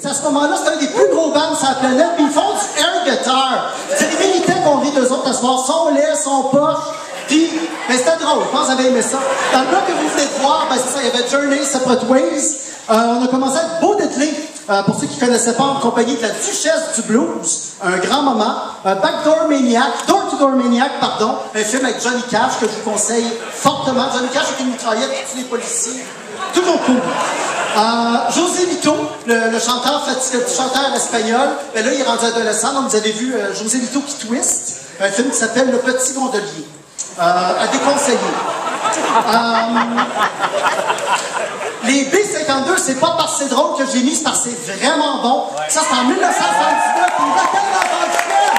À ce moment-là, c'est un des plus gros bands sur la planète, puis ils font du air guitar. C'est des militaires qu'on rit d'eux autres à ce soir. Son lait, son poche. Puis, mais c'était drôle, je pense que vous avez aimé ça. Dans le bloc que vous venez de voir, ben, c'est ça, il y avait Journey, Separate Ways. On a commencé avec Bo Diddley, pour ceux qui ne connaissaient pas, en compagnie de la Duchesse du Blues, un grand moment. Backdoor Maniac, Door to Door Maniac, pardon, un film avec Johnny Cash que je vous conseille fortement. Johnny Cash avec une mitraillette qui tue les policiers. Toujours cool. José Lito, le chanteur fatigué, le chanteur espagnol, ben là, il est rendu adolescent, donc vous avez vu José Lito qui twist, un film qui s'appelle Le Petit Gondolier. À déconseiller. Les B-52, c'est pas parce que c'est drôle que j'ai mis, c'est parce que c'est vraiment bon. Ouais. Ça, c'est en 1979, une bataille d'enfants de film.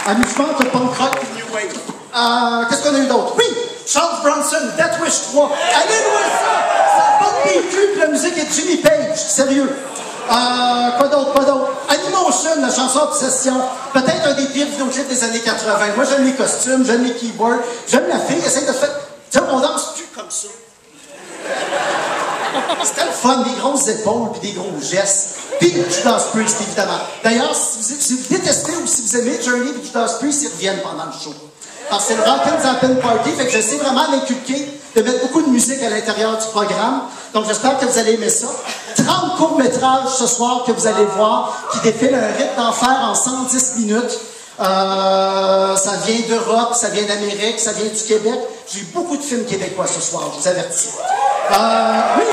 Amusement de punk rock et new wave. Qu'est-ce qu'on a eu d'autre? Oui! Charles Bronson, Death Wish 3. Allez louer ça! Ça n'a pas de PQ, puis la musique est de Jimmy Page. Sérieux. Quoi d'autre? Animation, la chanson Obsession. Peut-être un des pires vidéoclips des années 80. Moi, j'aime les costumes, j'aime les keyboards, j'aime la fille, essaye de faire... Tu sais, on danse plus comme ça. C'était le fun, des grosses épaules puis des gros gestes. Puis Judas Priest, évidemment. D'ailleurs, si vous détestez ou si vous aimez Journey et Judas Priest, ils reviennent pendant le show. Alors, c'est le Rockin' Zappin' Party, fait que j'essaie vraiment d'inculquer, de mettre beaucoup de musique à l'intérieur du programme. Donc, j'espère que vous allez aimer ça. 30 courts-métrages ce soir que vous allez voir, qui défilent un rythme d'enfer en 110 minutes. Ça vient d'Europe, ça vient d'Amérique, ça vient du Québec. J'ai eu beaucoup de films québécois ce soir, je vous avertis. Oui!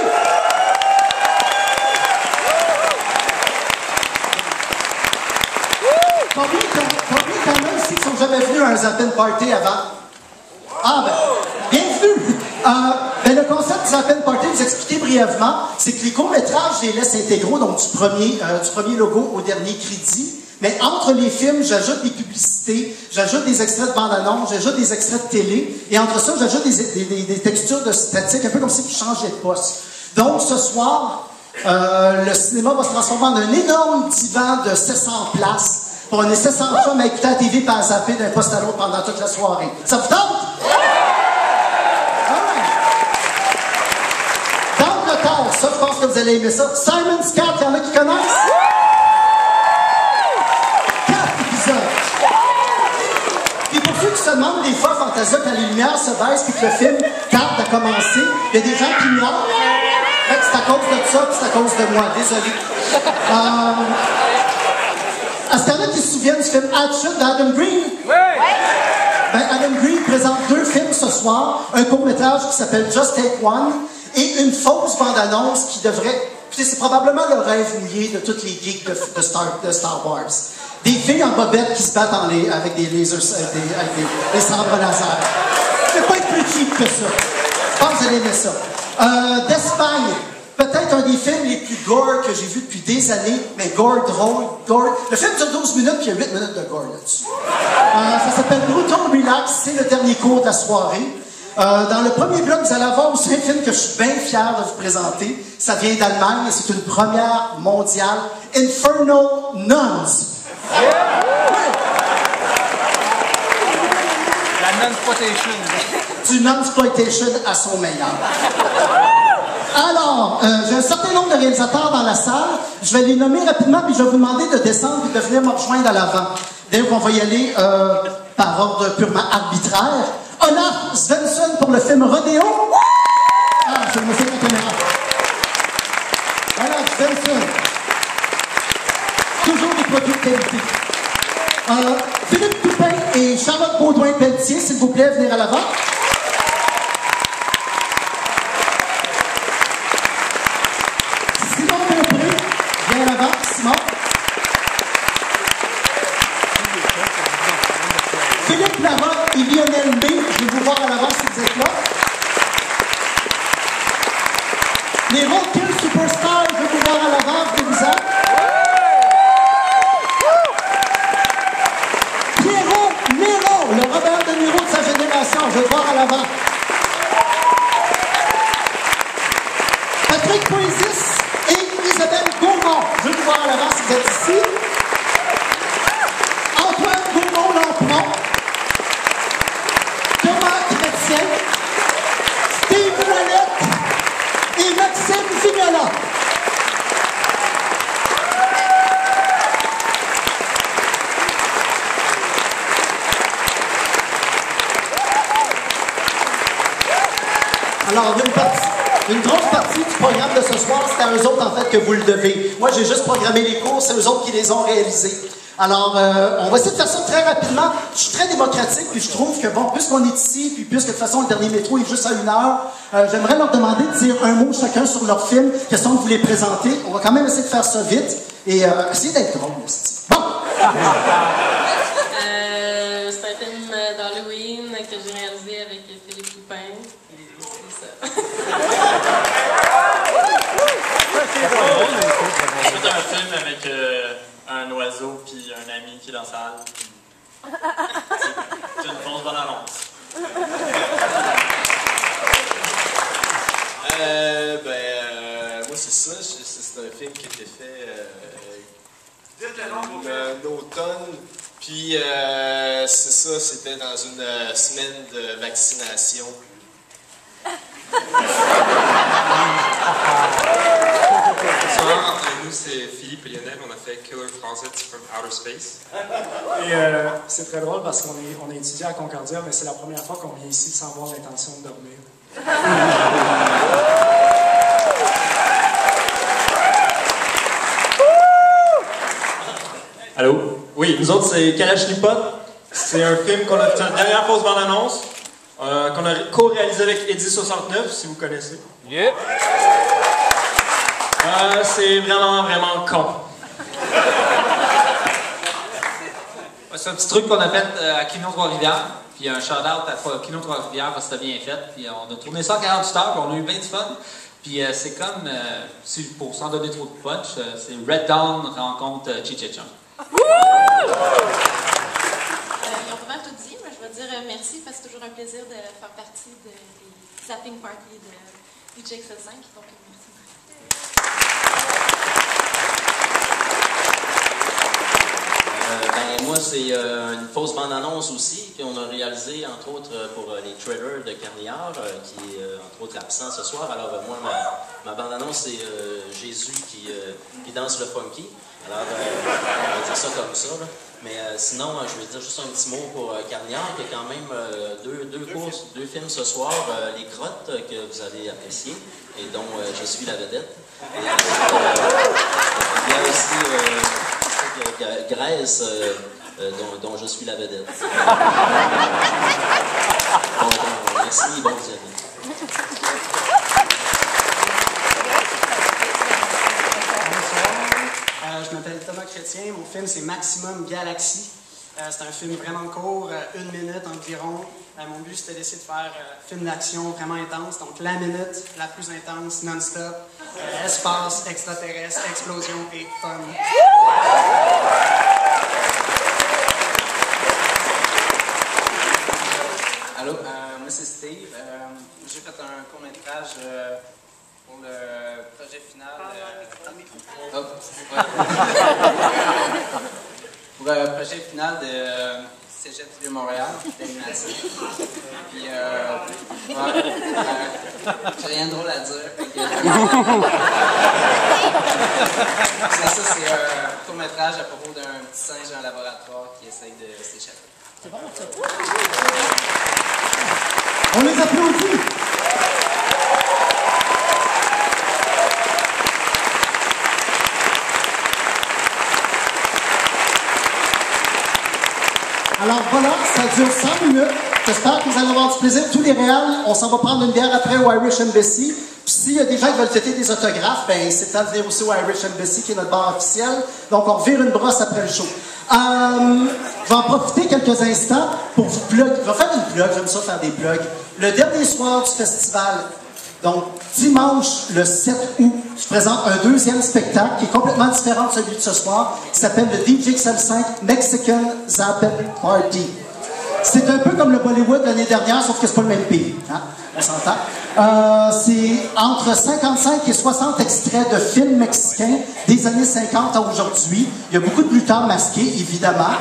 Combien t'en as ici qui sont jamais venus à un Zappin' Party avant? Ah, ben, bienvenue! Ben, le concept du Zappin' Party, vous expliquer brièvement, c'est que les courts-métrages, je les laisse intégraux, donc du premier logo au dernier crédit. Mais entre les films, j'ajoute des publicités, j'ajoute des extraits de bande-annonce, j'ajoute des extraits de télé, et entre ça, j'ajoute des textures de statique, un peu comme si vous changez de poste. Donc, ce soir, le cinéma va se transformer en un énorme divan de 700 places. On est 700 femmes à écouter la TV et à zapper d'un poste à l'autre pendant toute la soirée. Ça vous tente? Dans le temps, ça, je pense que vous allez aimer ça. Simon's Cat, il y en a qui connaissent? 4 épisodes. Puis pour ceux qui se demandent des fois, Fantasia, quand les lumières se baissent et que le film tarde à commencer, il y a des gens qui ignorent. C'est à cause de ça, puis c'est à cause de moi. Désolé. Est-ce qu'il y en a qui se souviennent du film Action d'Adam Green? Oui! Ben, Adam Green présente 2 films ce soir. Un court-métrage qui s'appelle Just Take One et une fausse bande-annonce qui devrait... C'est probablement le rêve mouillé de toutes les geeks de Star Wars. Des filles en bobette qui se battent avec des lasers, avec des sabres laser. Je ne peux pas être plus cheap que ça. Je pense que vous allez aimer ça. D'Espagne. Peut-être un des films les plus gore que j'ai vu depuis des années, mais gore drôle, gore. Le film dure 12 minutes, puis il y a 8 minutes de gore là-dessus. Ça s'appelle Brutal Relax, c'est le dernier cours de la soirée. Dans le premier bloc, vous allez avoir aussi un film que je suis bien fier de vous présenter. Ça vient d'Allemagne et c'est une première mondiale. Infernal Nuns. Yeah. Oui. La nunsploitation. Du nunsploitation à son meilleur. Alors, j'ai un certain nombre de réalisateurs dans la salle. Je vais les nommer rapidement, puis je vais vous demander de descendre et de venir me rejoindre à l'avant. D'ailleurs, on va y aller par ordre purement arbitraire. Olaf Svensson pour le film Rodeo. Ah, je vais me faire la caméra. Olaf Svensson. Toujours des produits de qualité. Philippe Toupin et Charlotte Baudouin-Pelletier, s'il vous plaît, venir à l'avant. Simon. Philippe Larocque et Lionel B. Je vais vous voir à l'avance si vous êtes là. Les Roadkill Superstars, je vais vous voir à l'avance, vous êtes. Pierrot Miro, le Robert De Niro de sa génération, je vais vous voir à l'avant. Patrick Poésis et Isabelle Gaumont. Je vais vous voir à l'avant si vous êtes ici. Antoine Gaumont-Lampron. Thomas Chrétien. Steve Ouellette. Alors, une grosse partie du programme de ce soir, c'est à eux autres, en fait, que vous le devez. Moi, j'ai juste programmé les cours, c'est eux autres qui les ont réalisés. Alors, on va essayer de faire ça très rapidement. Je suis très démocratique, puis je trouve que, bon, puisqu'on est ici, puis puisque de toute façon, le dernier métro est juste à 1 heure, j'aimerais leur demander de dire un mot chacun sur leur film, question que vous les présentez. On va quand même essayer de faire ça vite, et essayer d'être drôle aussi. Bon! C'est un film d'Halloween que j'ai réalisé avec Philippe Loupin. C'est ça. J'ai fait un film avec un oiseau puis un ami qui est dans la salle. C'est une fausse bonne annonce. Moi c'est ça, c'est un film qui a été fait en automne. Puis c'est ça, c'était dans une semaine de vaccination. Bonsoir, nous c'est Philippe et Lionel, on a fait Killer Closets from Outer Space. Et c'est très drôle parce qu'on est étudiant à Concordia, mais c'est la première fois qu'on vient ici sans avoir l'intention de dormir. Allô? Oui, nous autres, c'est Kalachnikov. C'est un film qu'on a fait une dernière pause bande-annonce, qu'on a co-réalisé avec Eddie69, si vous connaissez. Yeah. C'est vraiment con. C'est un petit truc qu'on a fait à Kino Trois-Rivières. Puis un shout-out à Kino Trois-Rivières parce que c'était bien fait. Puis on a tourné ça en 48 heures, puis on a eu bien du fun. Puis c'est comme, pour s'en donner trop de punch, c'est Red Dawn rencontre Cheech-Chong. Ils ont pas mal tout dit, mais je vais dire merci parce que c'est toujours un plaisir de faire partie des zapping parties du JXL5. Donc merci. Moi, c'est une fausse bande-annonce aussi qu'on a réalisée, entre autres, pour les trailers de Carniard, qui est, entre autres, absent ce soir. Alors, moi, ma bande-annonce, c'est Jésus qui danse le funky. Alors, on va dire ça comme ça. Là. Mais sinon, je vais dire juste un petit mot pour Carniard, qui a quand même deux films ce soir. Les Crottes, que vous allez apprécier, et dont je suis la vedette. Et il y a aussi... Grèce, dont je suis la vedette. Merci, bon amis. Je m'appelle Thomas Chrétien, mon film c'est Maximum Galaxy. C'est un film vraiment court, 1 minute environ. Mon but c'était d'essayer de faire un film d'action vraiment intense, donc la minute la plus intense, non-stop, espace, extraterrestre, explosion et fun. Allô, moi c'est Steve. J'ai fait un court-métrage pour le projet final. Pour le projet final de Cégep du Vieux-Montréal, d'animation. Puis, j'ai rien de drôle à dire. C'est ça, c'est un court-métrage à propos d'un petit singe dans un laboratoire qui essaye de s'échapper. C'est bon, ça. On les applaudit. Alors voilà, ça dure 100 minutes. J'espère que vous allez avoir du plaisir. Tous les réals, on s'en va prendre une bière après au Irish Embassy. Puis s'il y a des gens qui veulent fêter des autographes, ben c'est le temps de venir aussi au Irish Embassy, qui est notre bar officiel. Donc on revire une brosse après le show. Je vais en profiter quelques instants pour vous plug. Je vais faire une plug, j'aime ça faire des plugs. Le dernier soir du festival, donc dimanche le 7 août, je présente un deuxième spectacle qui est complètement différent de celui de ce soir, qui s'appelle le DJXL5 Mexican Zappin' Party. C'est un peu comme le Bollywood l'année dernière, sauf que c'est pas le même pays. Hein? On s'entend. C'est entre 55 et 60 extraits de films mexicains des années 50 à aujourd'hui. Il y a beaucoup de lutteurs masqués, évidemment.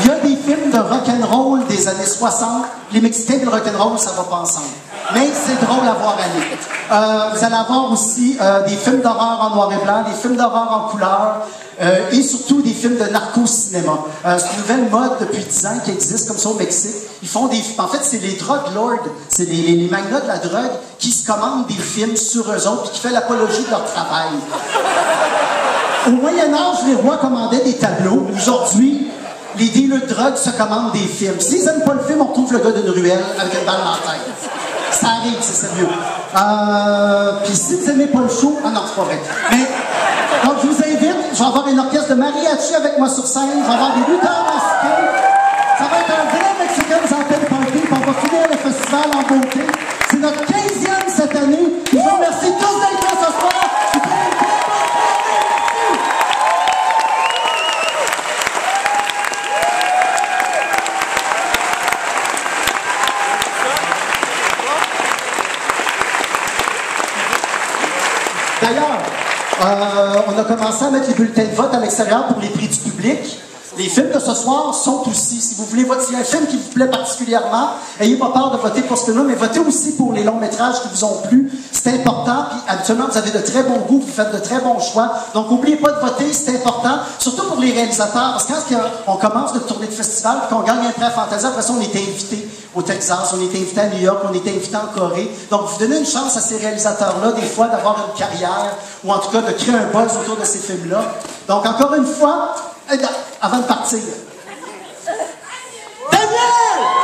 Il y a des films de rock'n'roll des années 60. Les Mexicains et le rock'n'roll, ça va pas ensemble. Mais c'est drôle à voir aller. Vous allez avoir aussi des films d'horreur en noir et blanc, des films d'horreur en couleur, et surtout des films de narco-cinéma. C'est une nouvelle mode depuis 10 ans qui existe comme ça au Mexique. Ils font des... En fait, c'est les drug lords, c'est les magnats de la drogue qui se commandent des films sur eux autres et qui font l'apologie de leur travail. Au Moyen-Âge, les rois commandaient des tableaux. Aujourd'hui, les dealers de drogue se commandent des films. S'ils n'aiment pas le film, on retrouve le gars d'une ruelle avec une balle dans la tête. Ça arrive, c'est sérieux. Puis si vous n'aimez pas le show, ah non, c'est pas vrai. Mais, donc je vous invite, je vais avoir une orchestre de mariachi avec moi sur scène, je vais avoir des lutteurs mexicains. Ça va être un vrai Mexican Zapping Party, puis on va finir le festival en beauté. C'est notre 15e cette année. Je vous remercie tous d'être là ce soir. D'ailleurs, on a commencé à mettre les bulletins de vote à l'extérieur pour les prix du public. Les films de ce soir sont aussi, si vous voulez voter, s'il y a un film qui vous plaît particulièrement, n'ayez pas peur de voter pour ce film-là, mais votez aussi pour les longs métrages qui vous ont plu. C'est important, puis habituellement, vous avez de très bons goûts, vous faites de très bons choix. Donc, n'oubliez pas de voter, c'est important, surtout pour les réalisateurs, parce que quand on commence de tournée de festival, puis qu'on gagne un prix à Fantasia, après ça, on est invité au Texas, on est invité à New York, on est invité en Corée. Donc, vous donnez une chance à ces réalisateurs-là, des fois, d'avoir une carrière, ou en tout cas, de créer un buzz autour de ces films-là. Donc, encore une fois, avant de partir, Daniel!